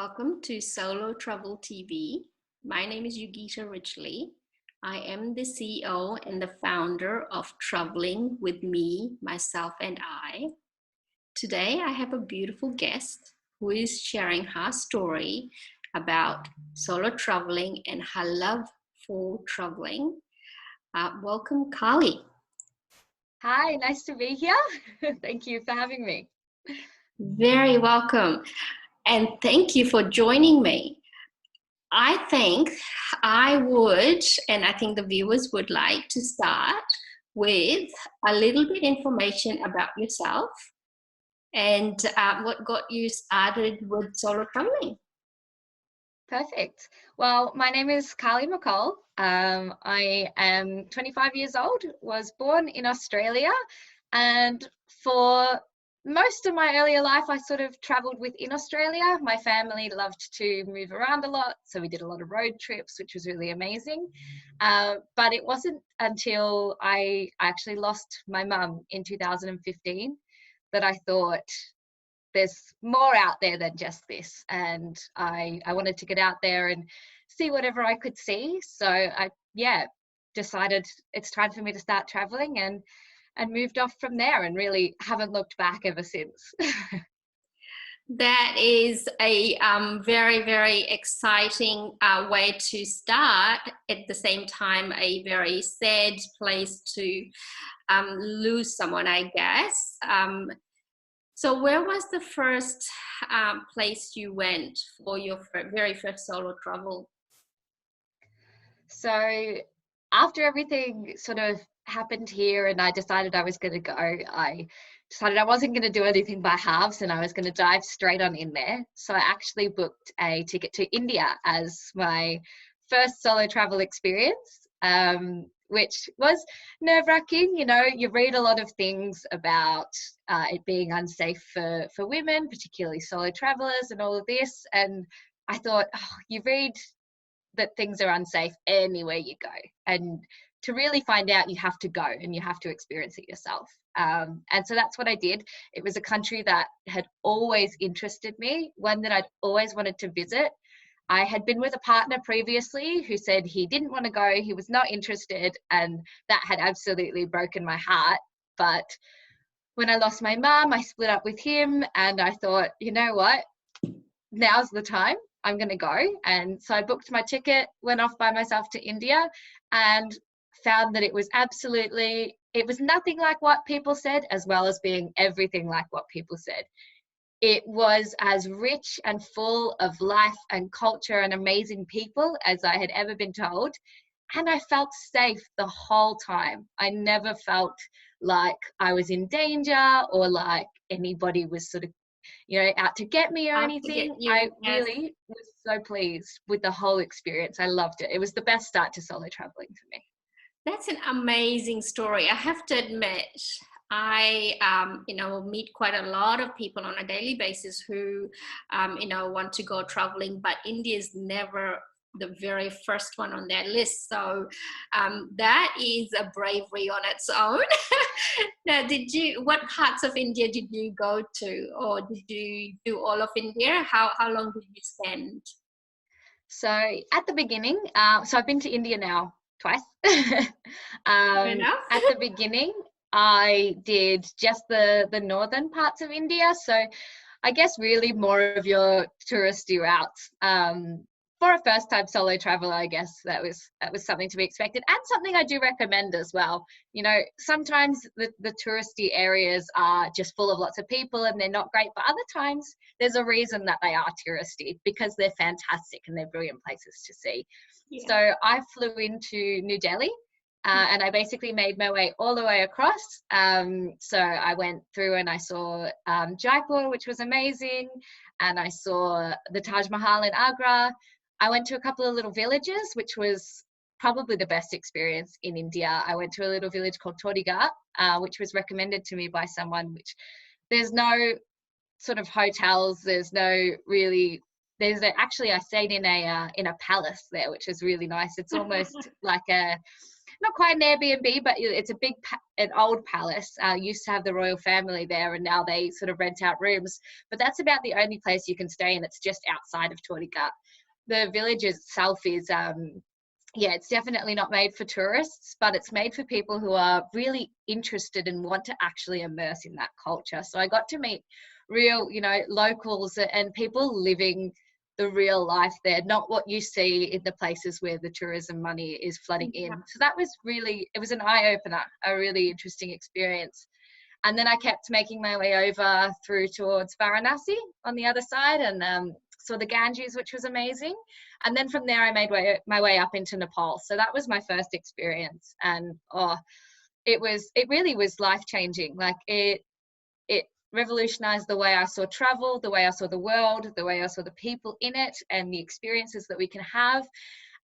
Welcome to Solo Travel TV. My name is Yogita Ridgley. I am the CEO and the founder of Traveling with Me, Myself, and I. Today, I have a beautiful guest who is sharing her story about solo traveling and her love for traveling. Welcome, Carly. Hi, nice to be here. Thank you for having me. Very welcome. And thank you for joining me. I think I would, and I think the viewers would like to start with a little bit information about yourself and what got you started with solo traveling. Perfect. Well, my name is Carly McColl. I am 25 years old, was born in Australia, and for most of my earlier life, I sort of traveled within Australia. My family loved to move around a lot, so we did a lot of road trips, which was really amazing. But it wasn't until I actually lost my mum in 2015 that I thought, there's more out there than just this, and I wanted to get out there and see whatever I could see. So I decided it's time for me to start traveling, and moved off from there, and really haven't looked back ever since. That is a very, very exciting way to start. At the same time, a very sad place to lose someone, I guess. So where was the first place you went for your very first solo travel? So after everything sort of happened here and I decided I was going to go, I decided I wasn't going to do anything by halves and I was going to dive straight on in there. So I actually booked a ticket to India as my first solo travel experience, which was nerve-wracking. You know, you read a lot of things about it being unsafe for women, particularly solo travelers and all of this. And I thought, oh, you read that things are unsafe anywhere you go, and to really find out, you have to go and you have to experience it yourself. And so that's what I did. It was a country that had always interested me, one that I'd always wanted to visit. I had been with a partner previously who said he didn't want to go, he was not interested, and that had absolutely broken my heart. But when I lost my mum, I split up with him, and I thought, you know what, now's the time, I'm going to go. And so I booked my ticket, went off by myself to India, and found that it was nothing like what people said, as well as being everything like what people said. It was as rich and full of life and culture and amazing people as I had ever been told. And I felt safe the whole time. I never felt like I was in danger or like anybody was sort of, out to get me or anything. I really was so pleased with the whole experience. I loved it. It was the best start to solo traveling for me. That's an amazing story. I have to admit, I, meet quite a lot of people on a daily basis who, want to go traveling, but India is never the very first one on their list. So that is a bravery on its own. Now, what parts of India did you go to, or did you do all of India? How long did you spend? So at the beginning, so I've been to India now twice. Enough. At the beginning, I did just the northern parts of India. So I guess really more of your touristy routes. For a first-time solo traveler, I guess that was something to be expected, and something I do recommend as well. You know, sometimes the touristy areas are just full of lots of people and they're not great, but other times there's a reason that they are touristy, because they're fantastic and they're brilliant places to see. Yeah. So I flew into New Delhi. And I basically made my way all the way across. So I went through and I saw Jaipur, which was amazing. And I saw the Taj Mahal in Agra. I went to a couple of little villages, which was probably the best experience in India. I went to a little village called Tordigat, which was recommended to me by someone, which there's no sort of hotels. Actually I stayed in a palace there, which is really nice. It's almost like a not quite an Airbnb, but it's a big, an old palace. Used to have the royal family there, and now they sort of rent out rooms. But that's about the only place you can stay, and it's just outside of Tordigat. The village itself is, yeah, it's definitely not made for tourists, but it's made for people who are really interested and want to actually immerse in that culture. So I got to meet real, locals and people living the real life there, not what you see in the places where the tourism money is flooding in. So that was really, it was an eye-opener, a really interesting experience. And then I kept making my way over through towards Varanasi on the other side, and saw the Ganges, which was amazing. And then from there, I made my way up into Nepal. So that was my first experience. And it really was life-changing. Like it revolutionized the way I saw travel, the way I saw the world, the way I saw the people in it, and the experiences that we can have.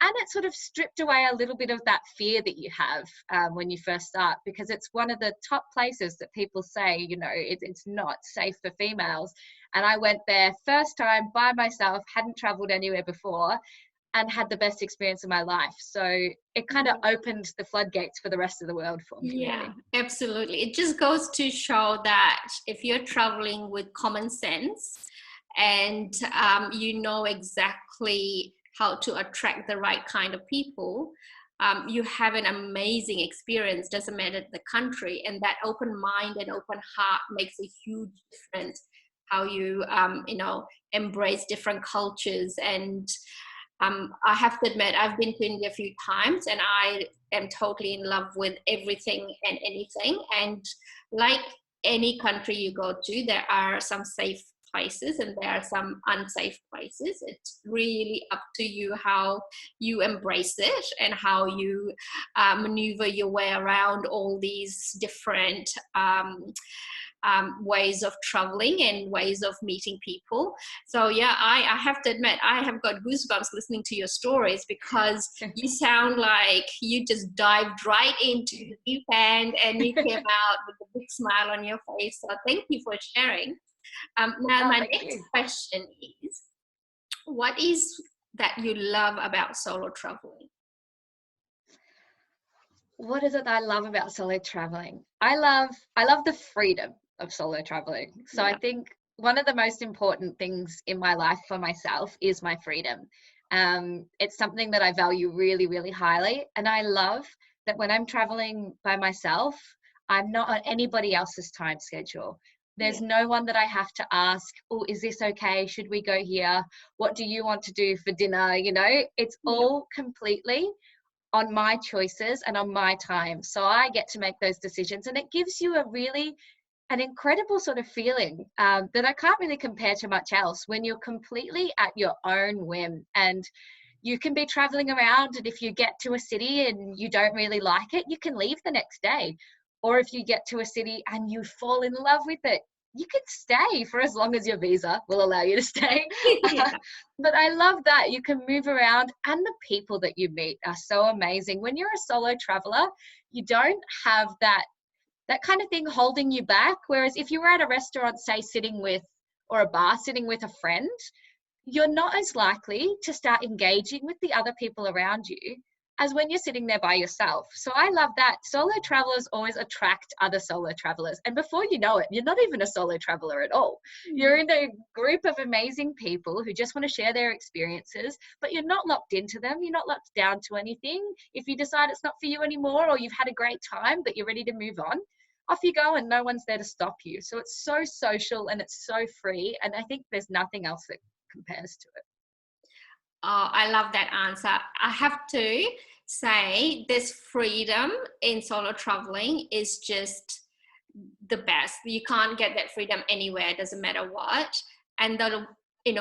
And it sort of stripped away a little bit of that fear that you have when you first start, because it's one of the top places that people say, it's not safe for females. And I went there first time by myself, hadn't traveled anywhere before, and had the best experience of my life. So it kind of opened the floodgates for the rest of the world for me. Yeah, absolutely. It just goes to show that if you're traveling with common sense and you know exactly how to attract the right kind of people, you have an amazing experience. Doesn't matter the country, and that open mind and open heart makes a huge difference. How you embrace different cultures. And I have to admit, I've been to India a few times, and I am totally in love with everything and anything. And like any country you go to, there are some safe places and there are some unsafe places. It's really up to you how you embrace it and how you maneuver your way around all these different ways of traveling and ways of meeting people. So yeah, I have to admit, I have got goosebumps listening to your stories, because you sound like you just dived right into the deep end and you came out with a big smile on your face. So thank you for sharing. Now my next question is, what is that you love about solo traveling? What is it that I love about solo traveling? I love the freedom of solo traveling. So I think one of the most important things in my life for myself is my freedom. It's something that I value really, really highly. And I love that when I'm traveling by myself, I'm not on anybody else's time schedule. There's no one that I have to ask, oh, is this okay? Should we go here? What do you want to do for dinner? It's all completely on my choices and on my time. So I get to make those decisions, and it gives you an incredible sort of feeling that I can't really compare to much else, when you're completely at your own whim. And you can be traveling around, and if you get to a city and you don't really like it, you can leave the next day. Or if you get to a city and you fall in love with it, you can stay for as long as your visa will allow you to stay. But I love that you can move around, and the people that you meet are so amazing. When you're a solo traveler, you don't have that kind of thing holding you back. Whereas if you were at a restaurant, say or a bar sitting with a friend, you're not as likely to start engaging with the other people around you as when you're sitting there by yourself. So I love that. Solo travelers always attract other solo travelers. And before you know it, you're not even a solo traveler at all. You're in a group of amazing people who just want to share their experiences, but you're not locked into them. You're not locked down to anything. If you decide it's not for you anymore, or you've had a great time, but you're ready to move on, off you go, and no one's there to stop you. So it's so social and it's so free. And I think there's nothing else that compares to it. Oh, I love that answer. I have to say, this freedom in solo traveling is just the best. You can't get that freedom anywhere, it doesn't matter what. And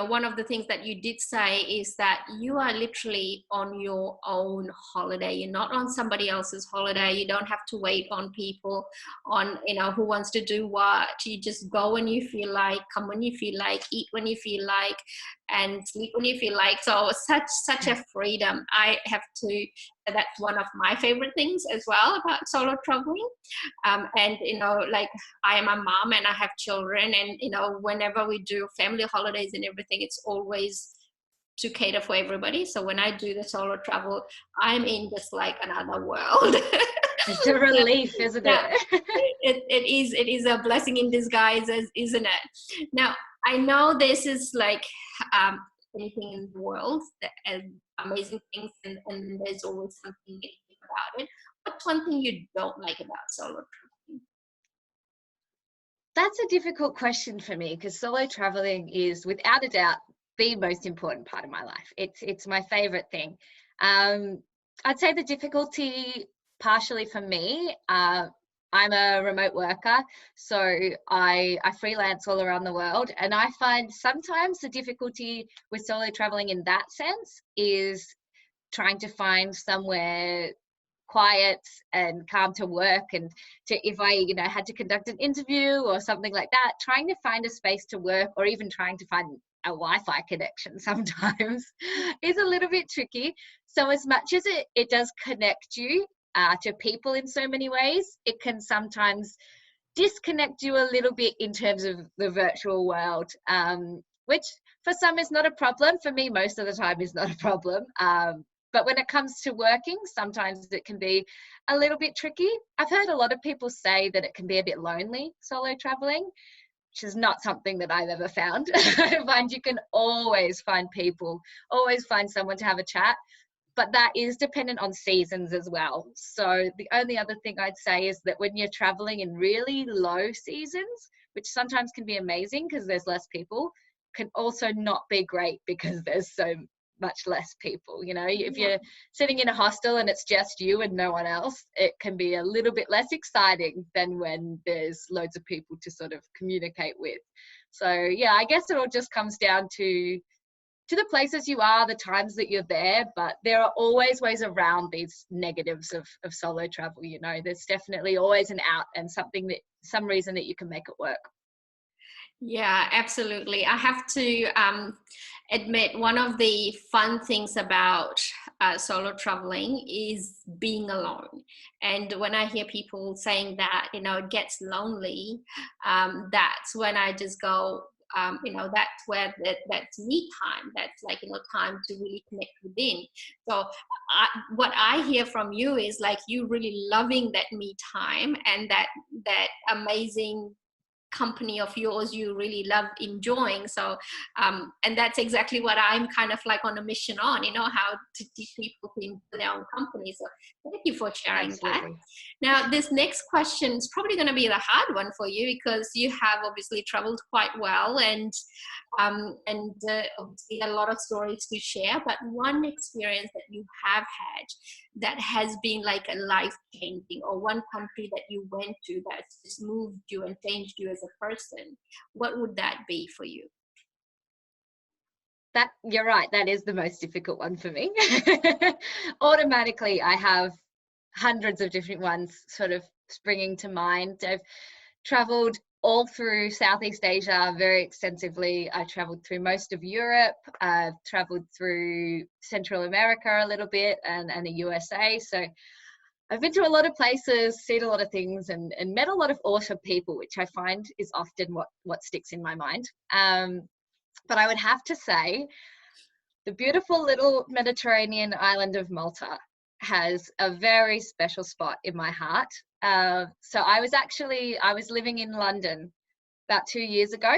one of the things that you did say is that you are literally on your own holiday. You're not on somebody else's holiday. You don't have to wait on people on, who wants to do what. You just go when you feel like, come when you feel like, eat when you feel like, and sleep when you feel like. So such a freedom. I have to, that's one of my favorite things as well about solo traveling. And like, I am a mom and I have children, and whenever we do family holidays and everything, it's always to cater for everybody. So when I do the solo travel, I'm in just like another world. It's a relief, isn't Now, it? it is a blessing in disguise, isn't it? Now, I know this is like anything in the world, amazing things, and there's always something negative about it. What's one thing you don't like about solo traveling? That's a difficult question for me, because solo traveling is without a doubt the most important part of my life. It's my favorite thing. I'd say the difficulty partially for me, I'm a remote worker, so I freelance all around the world, and I find sometimes the difficulty with solo traveling in that sense is trying to find somewhere quiet and calm to work, and to, if I had to conduct an interview or something like that, trying to find a space to work, or even trying to find a Wi-Fi connection sometimes is a little bit tricky. So as much as it does connect you to people in so many ways, it can sometimes disconnect you a little bit in terms of the virtual world, which for some is not a problem. For me, most of the time is not a problem. But when it comes to working, sometimes it can be a little bit tricky. I've heard a lot of people say that it can be a bit lonely, solo traveling, which is not something that I've ever found. I find you can always find people, always find someone to have a chat, but that is dependent on seasons as well. So the only other thing I'd say is that when you're traveling in really low seasons, which sometimes can be amazing because there's less people, can also not be great because there's so much less people. If you're sitting in a hostel and it's just you and no one else, it can be a little bit less exciting than when there's loads of people to sort of communicate with. So yeah, I guess it all just comes down to the places you are, the times that you're there, but there are always ways around these negatives of solo travel. There's definitely always an out and some reason that you can make it work. Yeah, absolutely. I have to admit, one of the fun things about solo traveling is being alone. And when I hear people saying that, it gets lonely, that's when I just go, that's where that's me time. That's like, time to really connect within. So what I hear from you is like you really loving that me time, and that amazing company of yours you really love enjoying. So and that's exactly what I'm kind of like on a mission on, how to teach people to enjoy their own company. So thank you for sharing Absolutely. that. Now this next question is probably going to be the hard one for you, because you have obviously traveled quite well, and obviously a lot of stories to share, but one experience that you have had that has been like a life changing, or one country that you went to that just moved you and changed you as a person, what would that be for you? That, you're right, that is the most difficult one for me. Automatically I have hundreds of different ones sort of springing to mind. I've traveled all through Southeast Asia very extensively. I traveled through most of Europe. I've traveled through Central America a little bit, and the USA. So I've been to a lot of places, seen a lot of things, and met a lot of awesome people, which I find is often what sticks in my mind. But I would have to say the beautiful little Mediterranean island of Malta has a very special spot in my heart. So I was living in London about 2 years ago.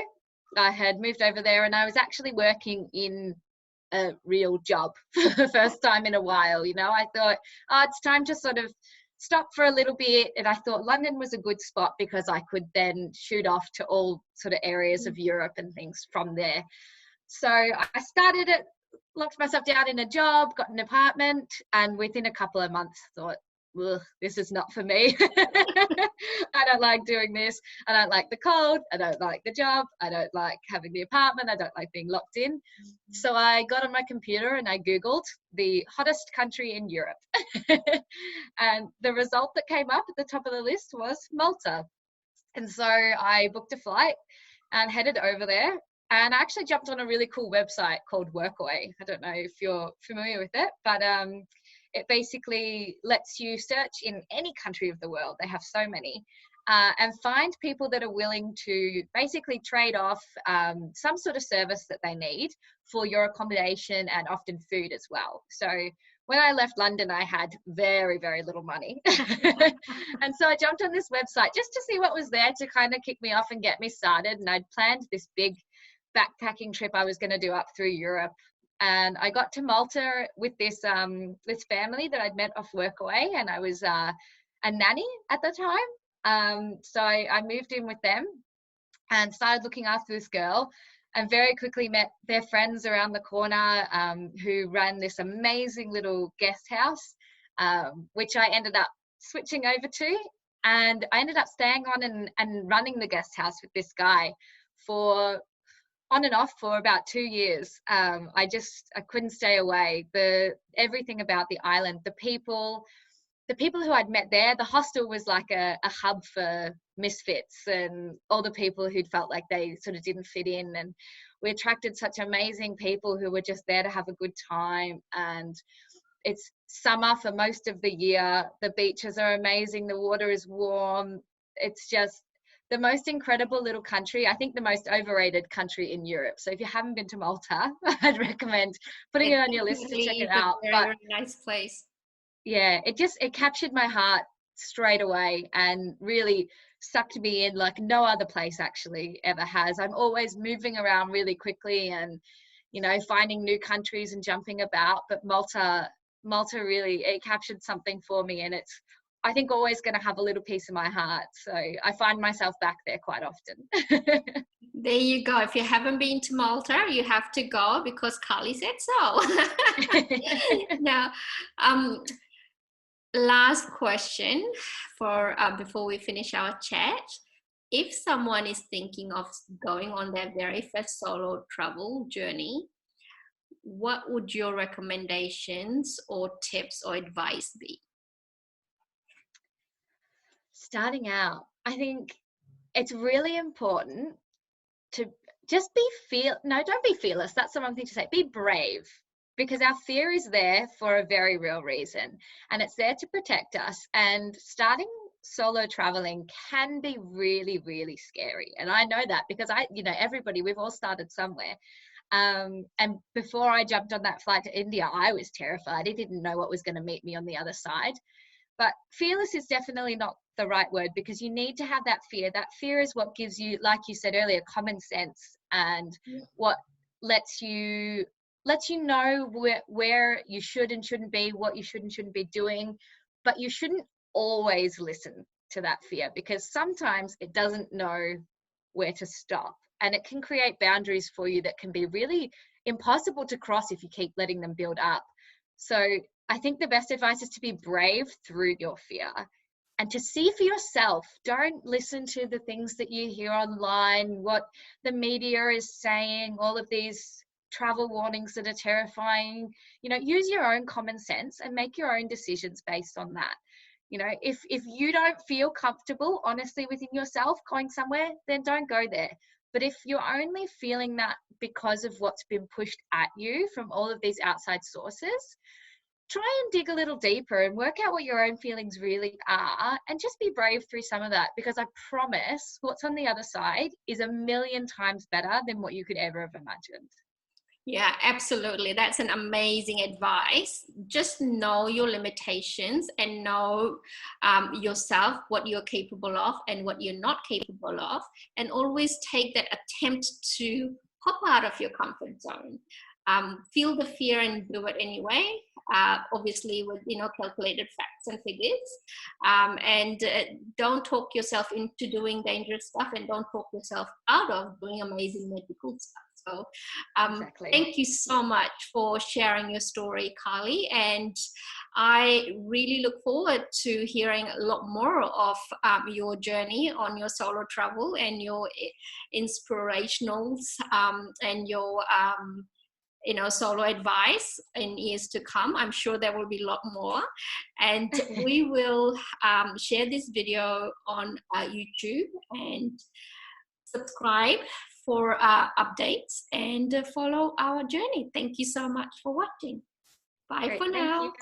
I had moved over there, and I was actually working in a real job for the first time in a while. I thought, it's time to sort of stop for a little bit. And I thought London was a good spot because I could then shoot off to all sort of areas of Europe and things from there. So I started it, locked myself down in a job, got an apartment, and within a couple of months thought, this is not for me. I don't like doing this. I don't like the cold. I don't like the job. I don't like having the apartment. I don't like being locked in. So I got on my computer and I Googled the hottest country in Europe. And the result that came up at the top of the list was Malta. And so I booked a flight and headed over there. And I actually jumped on a really cool website called Workaway. I don't know if you're familiar with it, but it basically lets you search in any country of the world. They have so many. and find people that are willing to basically trade off some sort of service that they need for your accommodation and often food as well. So when I left London, I had very, very little money. And so I jumped on this website just to see what was there to kind of kick me off and get me started. And I'd planned this big backpacking trip I was going to do up through Europe. And I got to Malta with this family that I'd met off Workaway, and I was a nanny at the time. So I moved in with them and started looking after this girl, and very quickly met their friends around the corner who ran this amazing little guest house, which I ended up switching over to. And I ended up staying on and running the guest house with this guy for on and off for about 2 years. I couldn't stay away. Everything about the island, the people who I'd met there, the hostel was like a hub for misfits and all the people who'd felt like they sort of didn't fit in. And we attracted such amazing people who were just there to have a good time. And it's summer for most of the year. The beaches are amazing. The water is warm. It's just the most incredible little country. I think the most overrated country in Europe. So if you haven't been to Malta, I'd recommend putting it on your list to check it out. Very nice place. Yeah, it captured my heart straight away and really sucked me in like no other place actually ever has. I'm always moving around really quickly and, finding new countries and jumping about. But Malta really, it captured something for me, and it's, I think, always going to have a little piece of my heart. So I find myself back there quite often. There you go. If you haven't been to Malta, you have to go because Carly said so. Now, last question for before we finish our chat. If someone is thinking of going on their very first solo travel journey, what would your recommendations or tips or advice be? Starting out, I think it's really important to just don't be fearless. That's the wrong thing to say. Be brave, because our fear is there for a very real reason, and it's there to protect us. And starting solo traveling can be really, really scary. And I know that because everybody, we've all started somewhere. And before I jumped on that flight to India, I was terrified. I didn't know what was going to meet me on the other side. But fearless is definitely not the right word, because you need to have that fear. That fear is what gives you, like you said earlier, common sense, and what lets you know where you should and shouldn't be, what you should and shouldn't be doing. But you shouldn't always listen to that fear, because sometimes it doesn't know where to stop, and it can create boundaries for you that can be really impossible to cross if you keep letting them build up. So I think the best advice is to be brave through your fear and to see for yourself. Don't listen to the things that you hear online, what the media is saying, all of these travel warnings that are terrifying. Use your own common sense and make your own decisions based on that. If you don't feel comfortable, honestly, within yourself going somewhere, then don't go there. But if you're only feeling that because of what's been pushed at you from all of these outside sources, try and dig a little deeper and work out what your own feelings really are, and just be brave through some of that, because I promise what's on the other side is a million times better than what you could ever have imagined. Yeah, absolutely. That's an amazing advice. Just know your limitations and know yourself, what you're capable of and what you're not capable of, and always take that attempt to hop out of your comfort zone. Feel the fear and do it anyway, obviously with calculated facts and figures, and don't talk yourself into doing dangerous stuff, and don't talk yourself out of doing amazing medical stuff. So exactly. Thank you so much for sharing your story, Carly, and I really look forward to hearing a lot more of your journey on your solo travel and your inspirationals and your solo advice in years to come. I'm sure there will be a lot more, and we will share this video on YouTube, and subscribe for updates and follow our journey. Thank you so much for watching. Bye. Great, for now.